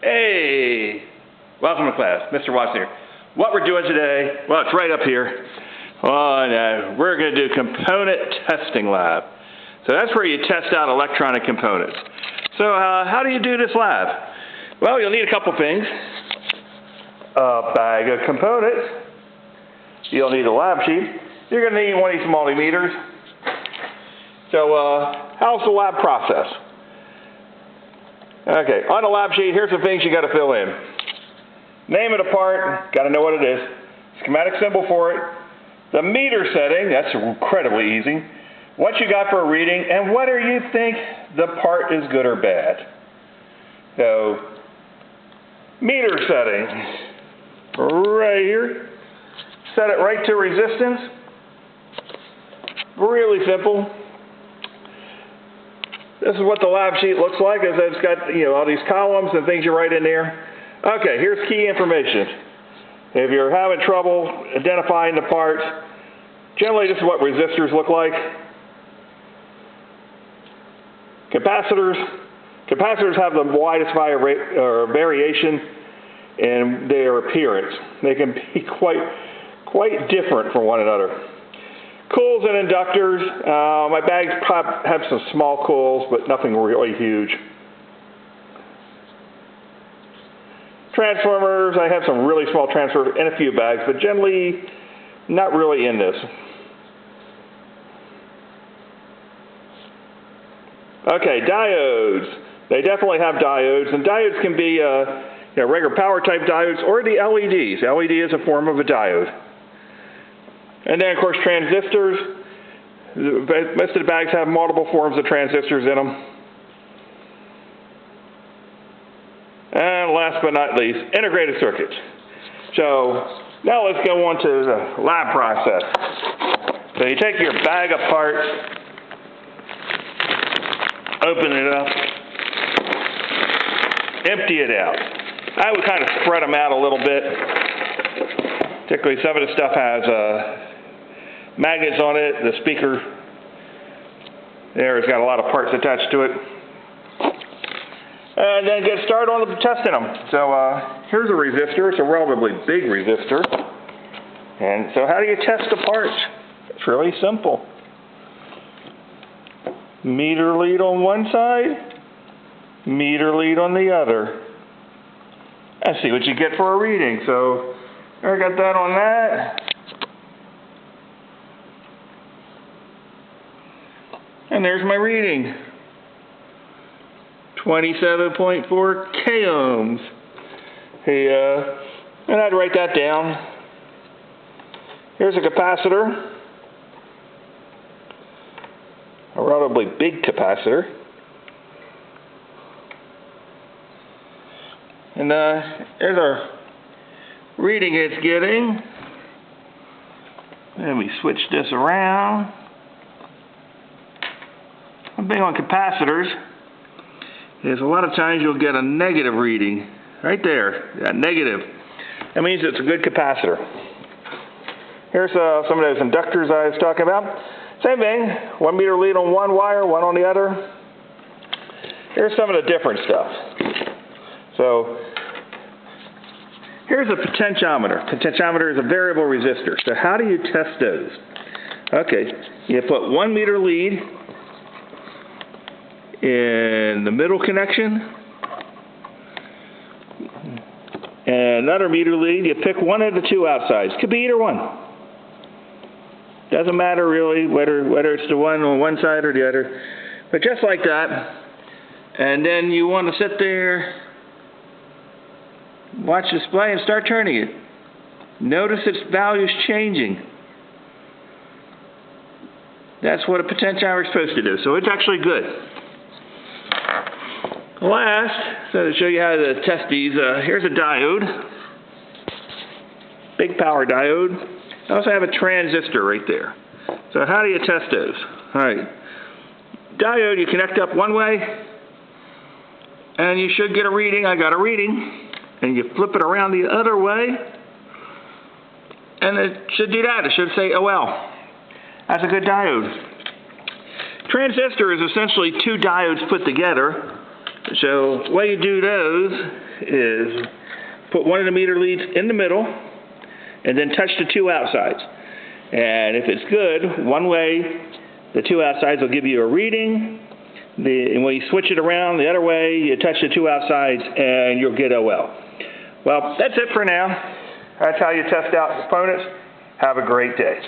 Hey, welcome to class. Mr. Watson here. What we're doing today, well, it's right up here. We're going to do component testing lab. So that's where you test out electronic components. So how do you do this lab? Well, you'll need a couple things. A bag of components. You'll need a lab sheet. You're going to need one of these multimeters. So how's the lab process? Okay, on the lab sheet, here's the things you got to fill in. Name of the part, got to know what it is. Schematic symbol for it. The meter setting, that's incredibly easy. What you got for a reading, and whether you think the part is good or bad. So, meter setting, right here. Set it right to resistance. Really simple. This is what the lab sheet looks like. It's got all these columns and things you write in there. Okay, here's key information. If you're having trouble identifying the parts, generally this is what resistors look like. Capacitors. Capacitors have the widest variation in their appearance. They can be quite different from one another. Coils and inductors. My bags have some small coils, but nothing really huge. Transformers. I have some really small transformers in a few bags, but generally not really in this. Okay, diodes. They definitely have diodes, and diodes can be regular power type diodes or the LEDs. LED is a form of a diode. And then, of course, transistors. Most of the bags have multiple forms of transistors in them. And last but not least, integrated circuits. So now let's go on to the lab process. So you take your bag of parts, open it up, empty it out. I would kind of spread them out a little bit. Particularly some of the stuff has magnets on it. The speaker there has got a lot of parts attached to it. And then get started on testing them. So here's a resistor. It's a relatively big resistor. And so how do you test the parts? It's really simple. Meter lead on one side, meter lead on the other. And see what you get for a reading. So I got that on that. And there's my reading. 27.4 K ohms. And I'd write that down. Here's a capacitor. A relatively big capacitor. And there's our reading it's getting. Then we switch this around. One thing on capacitors is a lot of times you'll get a negative reading. Right there, that negative. That means it's a good capacitor. Here's some of those inductors I was talking about. Same thing, 1 meter lead on one wire, one on the other. Here's some of the different stuff. So here's a potentiometer. Potentiometer is a variable resistor. So how do you test those? Okay, you put 1 meter lead in the middle connection, and another meter lead. You pick one of the two outsides. Could be either one. Doesn't matter really whether it's the one on one side or the other. But just like that, and then you want to sit there, watch the display, and start turning it. Notice its values changing. That's what a potentiometer is supposed to do. So it's actually good. Last, so to show you how to test these, here's a diode. Big power diode. I also have a transistor right there. So how do you test those? Alright. Diode you connect up one way, and you should get a reading. I got a reading. And you flip it around the other way, and it should do that. It should say OL. That's a good diode. Transistor is essentially two diodes put together. So the way you do those is put one of the meter leads in the middle and then touch the two outsides. And if it's good, one way, the two outsides will give you a reading. And when you switch it around the other way, you touch the two outsides and you'll get OL. Well, that's it for now. That's how you test out components. Have a great day.